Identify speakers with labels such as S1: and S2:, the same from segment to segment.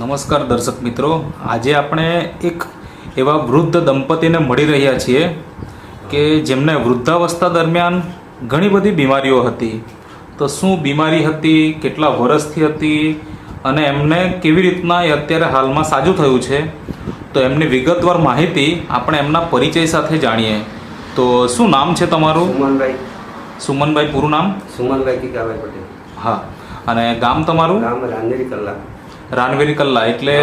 S1: નમસ્કાર દર્શક મિત્રો, આજે આપણે એક એવા વૃદ્ધ દંપતીને મળી રહ્યા છીએ કે જેમને વૃદ્ધાવસ્થા દરમિયાન ઘણી બધી બીમારીઓ હતી. તો શું બીમારી હતી, કેટલા વર્ષથી હતી અને એમને કેવી રીતના એ અત્યારે હાલમાં સાજું થયું છે, તો એમની વિગતવાર માહિતી આપણે એમના પરિચય સાથે જાણીએ. તો શું નામ છે તમારું?
S2: સુમનભાઈ.
S1: સુમનભાઈ, પૂરું નામ?
S2: સુમનભાઈ કિકાભાઈ પટેલ.
S1: હા. અને ગામ તમારું?
S2: ગામ રાંદેરી કલ્લા.
S1: રાનવેરી કલ્લા એટલે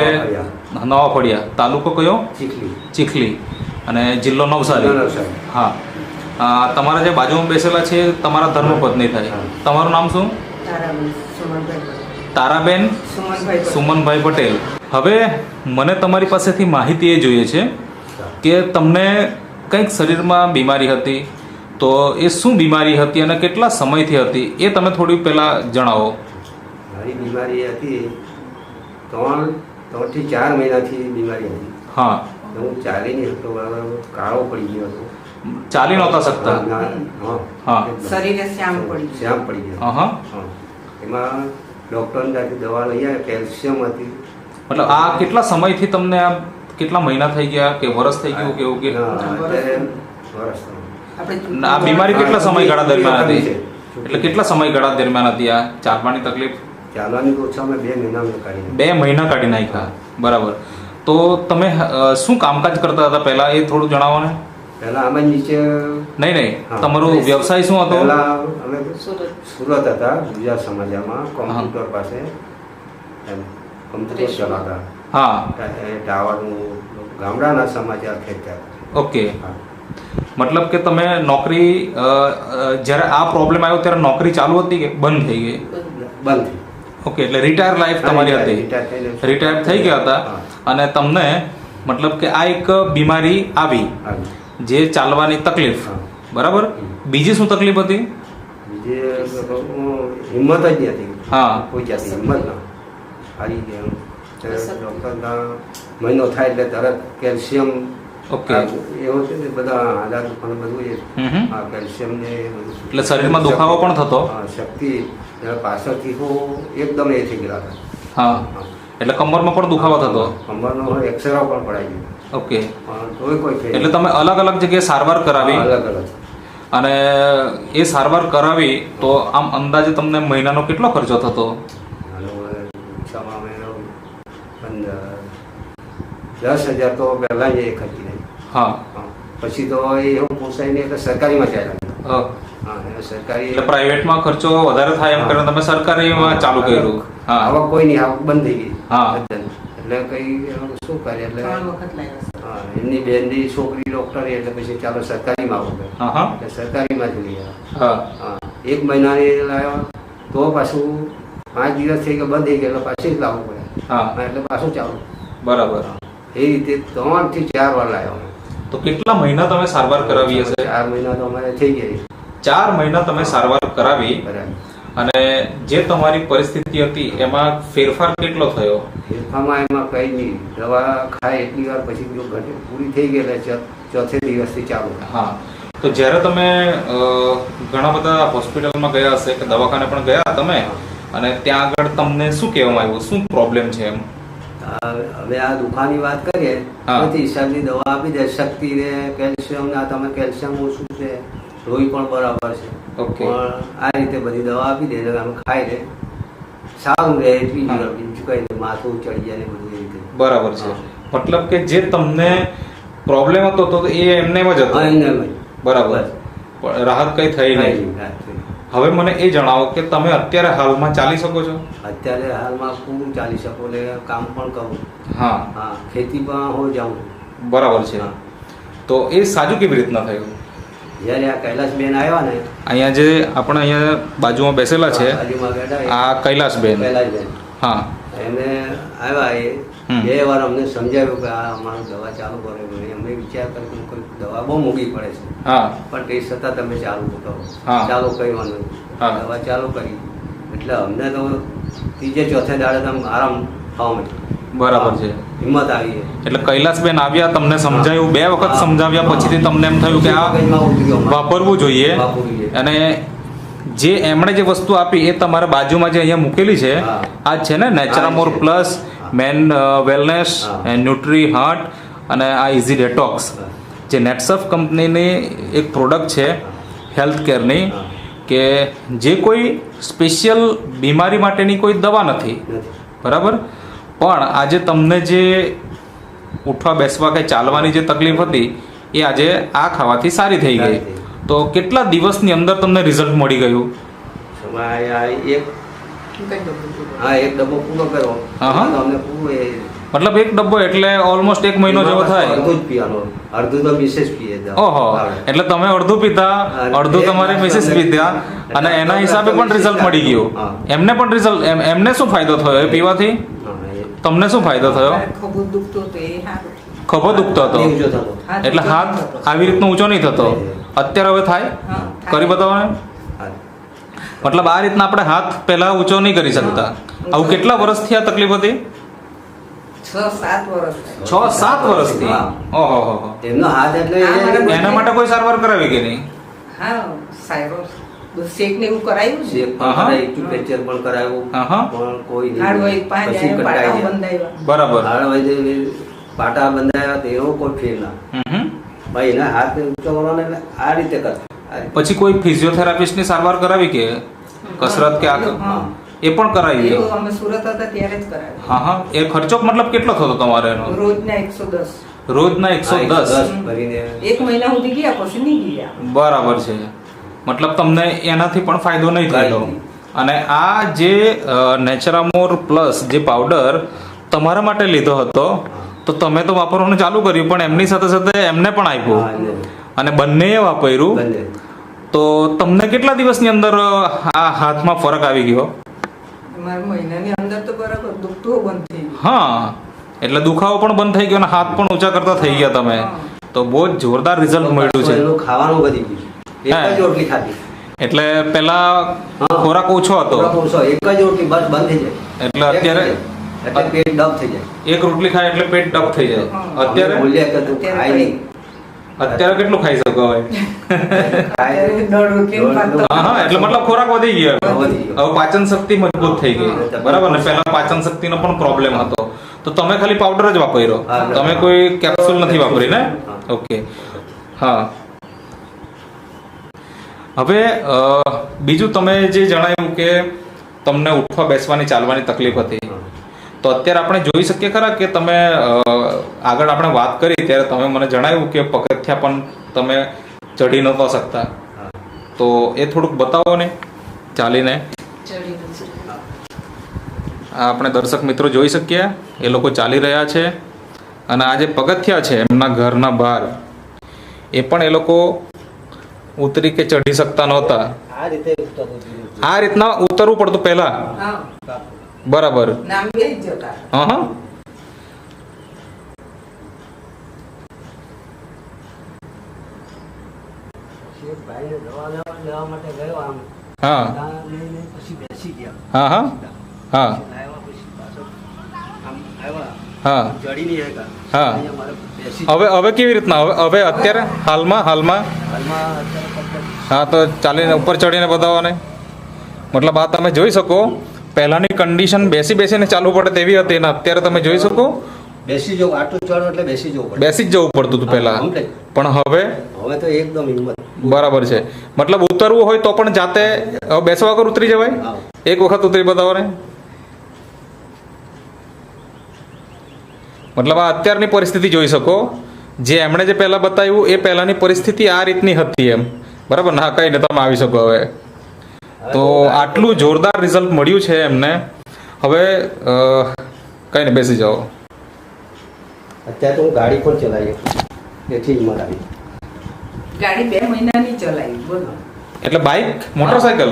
S1: નવા ફળિયા. તાલુકો કયો?
S2: ચીખલી.
S1: ચીખલી. અને જિલ્લો નવસારી. હા. તમારા જે બાજુમાં બેસેલા છે તમારા ધર્મપત્ની થાય. તમારું નામ શું? તારાબેન સુમનભાઈ પટેલ. હવે મને તમારી પાસેથી માહિતી એ જોઈએ છે કે તમને કંઈક શરીરમાં બીમારી હતી, તો એ શું બીમારી હતી અને કેટલા સમયથી હતી એ તમે થોડી પહેલાં જણાવો.
S2: મારી બીમારી હતી 3 થી 4 મહિનાથી બીમારી હતી.
S1: હા.
S2: હું ચાલી નહીં શકતો, કાળો પડી ગયો હતો.
S1: ચાલી નહોતા શકતા? હા.
S2: શરીરે શ્યામ પડી ગયો.
S1: હા.
S2: એમાં ડૉક્ટરની ત્યાંથી દવા લઈ આવ્યા, કેલ્શિયમ હતી.
S1: મતલબ આ કેટલા સમયથી તમને આ કેટલા મહિના થઈ ગયા કે વર્ષ થઈ ગયું કે એવું કે?
S2: વર્ષ.
S1: આ બીમારી કેટલા સમયગાળા દરમિયાન હતી? એટલે કેટલા સમયગાળા દરમિયાન હતી આ ચાલવાની તકલીફ?
S2: ચાલવાની તો ઓછામાં 2 મહિના મેં કાઢી.
S1: 2 મહિના કાઢી નાખ્યા. બરાબર. તો તમે શું કામકાજ કરતા હતા પહેલા એ થોડું જણાવો ને.
S2: પહેલા અમે નીચે
S1: નહીં તમારો વ્યવસાય શું હતો?
S2: પહેલા અમે સુરત હતા, ગુજરાત સમાચારમાં કોમ્પ્યુટર પાસે કોમ્પ્યુટર ચલાવતા.
S1: હા.
S2: ટાવરનું ગામડાના સમાચાર ખેંચતા.
S1: ઓકે. મતલબ કે તમે નોકરી જ્યારે આ પ્રોબ્લેમ આવ્યો ત્યારે નોકરી ચાલુ હતી કે બંધ થઈ ગઈ?
S2: બંધ.
S1: ઓકે, એટલે રિટાયર લાઈફ તમારી હતી. રિટાયર થઈ ગયા હતા અને તમને મતલબ કે આ એક બીમારી આવી જે ચાલવાની તકલીફ. બરાબર. બીજી શું તકલીફ હતી?
S2: બીજી હિંમત જ નથી.
S1: હા.
S2: કોઈ જાતની હિંમત ના હારી ગયા. ડૉક્ટરના મહિનો થાય એટલે તરત કેલ્શિયમ.
S1: ઓકે.
S2: એવું છે ને, બધા આધાર પણ બધું છે. કેલ્શિયમ ને બધું.
S1: એટલે શરીરમાં દુખાવો પણ થતો?
S2: શક્તિ પાછળથી તો એકદમ એ થઈ ગયા હતા.
S1: હા. એટલે કમરમાં પણ દુખાવો થતો?
S2: કમરનો એક્સરે પણ પડાઈ ગયો.
S1: ઓકે.
S2: તોય કોઈ
S1: એટલે તમે અલગ અલગ જગ્યાએ સારવાર કરાવી?
S2: અલગ અલગ.
S1: અને એ સારવાર કરાવી તો આમ અંદાજે તમને મહિનાનો કેટલો ખર્ચો થતો?
S2: 10,000 તો પહેલાં જ એ ખર્ચી નાખી.
S1: હા.
S2: પછી તો એવું પોસાય નહીં એટલે સરકારીમાં ચાલ્યા. સરકારી
S1: એટલે પ્રાઇવેટમાં ખર્ચો વધારે થાય એમ કરીને તમે સરકારીમાં ચાલુ કર્યું? હા.
S2: આવક કોઈ નહીં, આવક બંધ થઈ ગઈ.
S1: હા.
S2: એટલે કઈ શું કરે એટલે એમની બેનની છોકરી ડૉક્ટર એટલે પછી ચાલો સરકારીમાં આવું. એટલે સરકારીમાં જ લઈ આવ્યા. 1 મહિનાની લાવ્યા તો પાછું 5 દિવસ થઈ ગયા, બંધ થઈ ગયા એટલે પાછી જ લાવવું પડે. હા. એટલે પાછું ચાલુ.
S1: બરાબર.
S2: એ રીતે 3 થી 4 વાર લાવ્યા.
S1: તો કેટલા મહિના તમે સારવાર કરાવી હશે?
S2: 4 મહિના તો અમારે થઈ ગયા.
S1: 4 મહિના તમે સારવાર કરાવી અને જે તમારી પરિસ્થિતિ હતી એમાં ફેરફાર કેટલો થયો?
S2: ફેરફારમાં એમાં કંઈ નહીં, દવા ખાય એટલી વાર પછી જો ઘટે પૂરી થઈ ગઈ એટલે ચોથે દિવસથી ચાલુ. હા.
S1: તો જ્યારે તમે ઘણા બધા હોસ્પિટલમાં ગયા હશે કે દવાખાને પણ ગયા તમે, અને ત્યાં આગળ તમને શું કહેવામાં આવ્યું, શું પ્રોબ્લેમ છે એમ?
S2: હવે આ દુખાની વાત કરીએ બધી હિસાબની દવા આપી દે. શક્તિ ને કેલ્શિયમ ના, તમે કેલ્શિયમ ઓછું છે, લોહી પણ બરાબર છે.
S1: ઓકે.
S2: પણ આ રીતે બધી દવા આપી દે એટલે અમે ખાઈ લે સારું રહે. એટલી બીજું કઈ નહીં, માથું ચડી જાય ને બધું એ રીતે.
S1: બરાબર છે. મતલબ કે જે તમને પ્રોબ્લેમ હતો તો એ એમને જ હતો? બરાબર. રાહત કઈ થઈ નહીં. હવે મને એ જણાવો કે તમે અત્યારે હાલમાં ચાલી શકો છો?
S2: અત્યારે હાલમાં પૂરું ચાલી શકો, એટલે કામ પણ કરું.
S1: હા.
S2: હા. ખેતી પણ હો જાઉં.
S1: બરાબર છે. તો એ સાજું કેવી રીતના થયું?
S2: જ્યારે આ કૈલાસબેન આવ્યા ને,
S1: અહીંયા જે આપણે અહીંયા બાજુમાં બેસેલા છે આ કૈલાસબેન. હા.
S2: એમને આવ્યા, એ 2 વાર અમને સમજાવ્યું કે આ અમારું દવા ચાલુ કરે. અમને વિચાર કર્યો કોઈ દવા બહુ મોંઘી પડે છે.
S1: હા. પણ
S2: તે છતાં તમે ચાલુ કરો.
S1: હા.
S2: ચાલુ કરવાનું. દવા ચાલુ કરી એટલે અમને તો 3-4 દાડે તમે આરામ થવા માંડ્યો.
S1: બરાબર છે.
S2: હિંમત આવી.
S1: એટલે કૈલાસબેન આવ્યા, તમને સમજાયું, 2 વખત સમજાવ્યા પછીથી તમને એમ થયું કે આ વાપરવું જોઈએ. અને જે એમણે જે વસ્તુ આપી એ તમારા બાજુમાં જે અહીંયા મૂકેલી છે આ છે ને Naturamore plus men wellness and Nutri Heart અને આ ઇઝી ડેટોક્સ જે નેટસફ કંપનીની એક પ્રોડક્ટ છે હેલ્થ કેરની કે જે કોઈ સ્પેશિયલ બીમારી માટેની કોઈ દવા નથી, બરાબર, પણ આજે તમને જે ઉઠવા બેસવા કે ચાલવાની જે તકલીફ હતી એ આજે આ ખાવાથી સારી થઈ ગઈ. તો કેટલા દિવસની અંદર તમને રિઝલ્ટ મળી ગયું?
S2: એક ડબ્બો પૂરો કર્યો.
S1: મતલબ એક ડબ્બો એટલે ઓલમોસ્ટ 1 મહિનો જેવો થાય.
S2: અડધું જ પીવાનું, અડધું તો મિસેસ પીએ.
S1: ઓહો, એટલે તમે અડધું પીતા, અડધું તમારે મિસેસ પીતા અને એના હિસાબે પણ રિઝલ્ટ મળી ગયું. એમને પણ રિઝલ્ટ, એમને શું ફાયદો થયો એ પીવાથી? તમને શું ફાયદો થયો? ખભો દુખતો હતો એટલે હાથ આવી રીતનો ઊંચો નહીં થતો. અત્યારે હવે થાય? કરી બતાવો ને. મતલબ આ રીતના આપણે હાથ પહેલા ઊંચો નહીં કરી શકતા. આવું કેટલા વર્ષથી આ તકલીફ હતી? 6-7 વર્ષથી. ઓહો,
S2: એમનો હાથ એટલે
S1: એના માટે કોઈ સારવાર કરાવી કે નહીં?
S2: શેક ને એવું કરાયું છે, એક્યુપ્રેશર પણ કરાયું, પણ કોઈ
S1: બરાબર
S2: પાટા બંધાયા તેવો કોઈ ફેર ના. ભાઈ એના હાથ ઊંચો કરવાનો એટલે આ રીતે કરતા.
S1: પછી કોઈ ફિઝિયોથેરાપિસ્ટની સારવાર કરાવી કે કસરત કે એ પણ કરાવી?
S3: અમે સુરત હતા ત્યારે જ કરાવી.
S1: હા, એ ખર્ચો મતલબ કેટલો થતો તમારે એનો?
S3: રોજના 110.
S1: રોજના 110
S2: ભરીને
S3: 1 મહિના સુધી ગયા, પછી નહીં ગયા.
S1: બરાબર છે. મતલબ તમને એનાથી પણ ફાયદો નહીં થયો. અને આ જે નેચરામોર પ્લસ જે પાવડર તમારા માટે લીધો હતો તો તમે તો વાપરવાનું ચાલુ કર્યું, પણ એમની સાથે સાથે એમને પણ આપ્યું અને બંનેએ વાપર્યું. તો તમને કેટલા દિવસની અંદર આ હાથમાં ફરક આવી ગયો?
S3: મહિનાની અંદર તો બરાબર દુખતું બંધ થઈ ગયું.
S1: હા, એટલે દુખાવો પણ બંધ થઈ ગયો અને હાથ પણ ઊંચા કરતા થઈ ગયા તમે. તો બહુ જ જોરદાર રિઝલ્ટ મળ્યું છે.
S2: ખાવાનું વધી ગયું. એક જ રોટલી ખાધી.
S1: એટલે પેલા ખોરાક ઓછો હતો,
S2: એક જ રોટલી બસ બંધ થઈ જાય.
S1: એટલે અત્યારે
S2: એટલે પેટ ડબ થઈ જાય.
S1: એક રોટલી ખાય એટલે પેટ ડબ થઈ જાય. અત્યારે અત્યારે કેટલું ખાઈ શકો હવે? હા, એટલે મતલબ ખોરાક વધી ગયો, હવે પાચન શક્તિ મજબૂત થઈ ગઈ, બરાબર ને? પહેલા પાચન શક્તિનો પણ પ્રોબ્લેમ હતો, તો તમે ખાલી પાવડર જ વાપર્યો, તમે કોઈ કેપ્સ્યુલ નથી વાપરી ને? ઓકે, હા. હવે બીજું તમે જે જણાવ્યું કે તમને ઉઠવા બેસવાની ચાલવાની તકલીફ હતી, તો અત્યારે આપણે જોઈ શકીએ ખરા કે તમે આગળ આપણે વાત કરી ત્યારે તમે મને જણાવ્યું કે પગથિયા પણ તમે ચઢી નહોતા શકતા, તો એ થોડુંક બતાવો ને ચાલીને. આપણે દર્શક મિત્રો જોઈ શકીએ એ લોકો ચાલી રહ્યા છે અને આ જે પગથિયા છે એમના ઘરના બહાર એ પણ એ લોકો ઉતરી કે ચઢી શકતા નહોતા. આ રીતના ઉતરવું પડતું પહેલા, બરાબર? હા, હવે કેવી રીતના? હવે અત્યારે હાલમાં હા, તો ચાલીને ઉપર ચડીને બતાવો ને. મતલબ આ તમે જોઈ શકો પહેલાની કન્ડિશન બેસીને ચાલવું પડે તેવી હતી ને અત્યારે તમે જોઈ શકો
S2: બેસી જવું, આટલું ચડો એટલે બેસી જવું પડે.
S1: બેસી જ જવું પડતું હતું પહેલા, પણ હવે
S2: તો એકદમ હિંમત.
S1: બરાબર છે. મતલબ ઉતરવું હોય તો પણ જાતે બેસવા વગર ઉતરી જવાય. એક વખત ઉતરી બતાવો ને. મતલબ આ અત્યારની પરિસ્થિતિ જોઈ શકો, જે એમણે જે પહેલા બતાવ્યું એ પહેલાની પરિસ્થિતિ આ રીતની હતી એમ, બરાબર? ના, કઈ ને તમે આવી શકો હવે. તો આટલું જોરદાર રિઝલ્ટ મળ્યું છે એમને. હવે કઈ ને બેસી જાઓ.
S2: અત્યારે તો હું ગાડી પણ ચલાવી, એથી જ મરાવી.
S3: ગાડી 2 મહિનાની ચલાવી, બોલો.
S1: એટલે બાઇક, મોટરસાયકલ?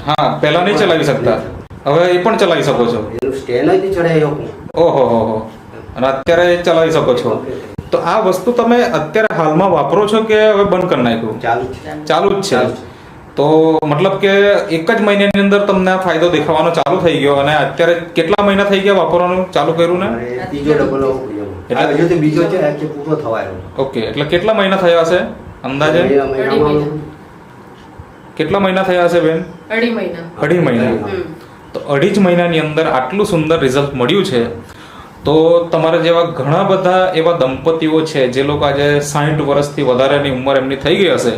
S1: હા, પહેલા નહીં ચલાવી શકતા, હવે એ પણ ચલાવી શકો છો.
S2: એનું સ્ટેન્ડ જ ચડાવી શકું.
S1: ઓહો, અને અત્યારે ચલાવી શકો છો. તો આ વસ્તુ તમે અત્યારે હાલમાં વાપરો છો કે હવે બંધ કરી નાખ્યું? ચાલુ જ છે. તો મતલબ કે એક જ મહિનાની અંદર તમને આ ફાયદો દેખાવાનો ચાલુ થઈ ગયો અને અત્યારે કેટલા મહિના થઈ ગયા વાપરવાનું ચાલુ કર્યું ને?
S2: ત્રીજો ડબલ એટલે હજુ તો બીજો છે કે પૂરો થવાયો.
S1: ઓકે, એટલે કેટલા મહિના થયા હશે અંદાજે? કેટલા મહિના થયા હશે બેન?
S3: 2.5 મહિના.
S1: 2.5 મહિના. તો 2.5 મહિનાની અંદર આટલું સુંદર રિઝલ્ટ મળ્યું છે. તો તમારા જેવા ઘણા બધા એવા દંપતીઓ છે જે લોકો આજે 60 વર્ષથી વધારેની ઉંમર એમની થઈ ગઈ હશે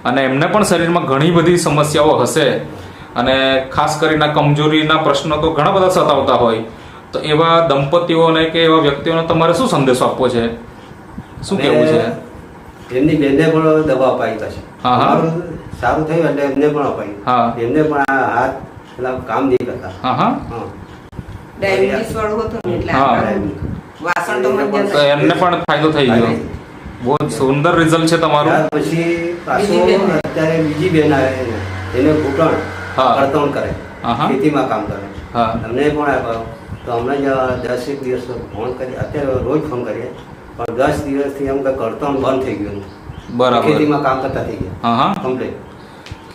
S1: અને એમને પણ શરીરમાં ઘણી બધી સમસ્યાઓ હશે અને ખાસ કરીને કમજોરીના પ્રશ્નો તો ઘણા બધા સતાવતા હોય, તો એવા દંપતીઓને કે એવા વ્યક્તિઓને તમારે શું સંદેશો આપવો છે, શું કહેવું છે?
S2: એમની બેનને પણ દવા અપાઈ થશે. સારું થયું એટલે એમને પણ અપાઈ. એમને પણ આ હાથ પેલા કામ નહીં કરતા.
S3: ડાયાબિટીસ વાળું હતું ને એટલે વાસણ તો
S1: તો એમને પણ ફાયદો થઈ ગયો. બહુ સુંદર રિઝલ્ટ છે તમારું.
S2: પછી પાછું અત્યારે બીજી બેન આવે, એને ઘૂંટણ કળતણ કરે, ખેતીમાં કામ કરે, અમને પણ આપ્યો. તો અમને 10 દિવસ ફોન કરી, અત્યારે રોજ ફોન કરીએ, પણ 10 દિવસથી એમ કે કળતણ બંધ થઈ ગયું.
S1: બરાબર.
S2: ખેતીમાં કામ કરતા થઈ ગયા. કમ્પ્લીટ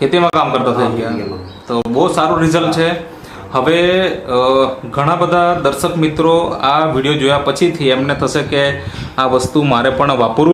S1: ખેતીમાં કામ કરતા થઈ ગયા. તો બહુ સારું રિઝલ્ટ છે. હવે ઘણા બધા દર્શક મિત્રો આ વિડીયો જોયા પછીથી એમને થશે કે આ વસ્તુ મારે પણ વાપરવું